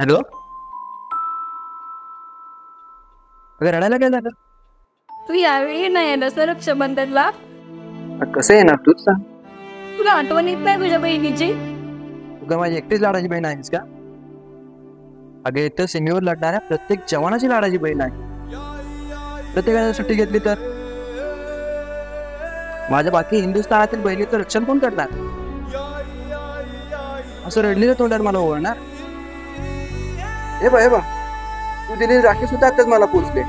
Hello. अगं रडायला काय झालं? तू यावेळी नाही आलास ना रक्षाबंधनला? कसं येणार तूच सांग. तुला आठवण येत नाही तुझ्या बहिणीची? तू काय माझी एकटीच लाडाची बहीण आहेस का? अगं इथं सीमेवर लढणाऱ्या प्रत्येक जवानाची लाडाची बहीण आहे. प्रत्येकाने सुट्टी घेतली तर माझ्या बाकी हिंदुस्थानातील बहिणीचं रक्षण कोण करणार? असं रडलेलं तोंडावर मला ओळणार. हे बा तू दिलेली राखी सुद्धा आताच मला पोचले.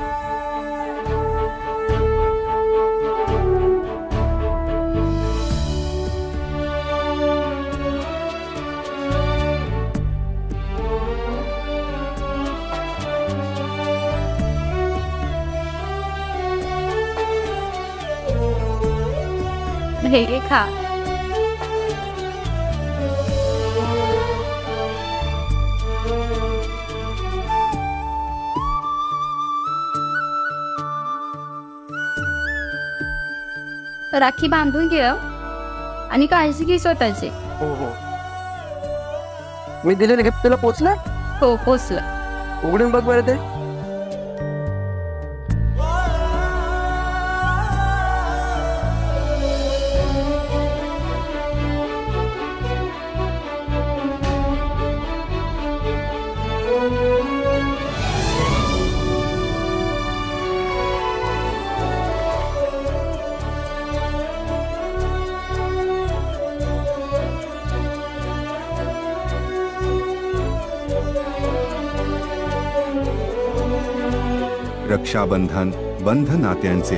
हे खा. राखी बांधून घे आणि काळजी घे स्वतःची. हो हो. मी दिलेलं गिफ्ट तुला पोचलं? हो पोचलं. उघडून बघ बरं ते. रक्षाबंधन बंध नात्यांचे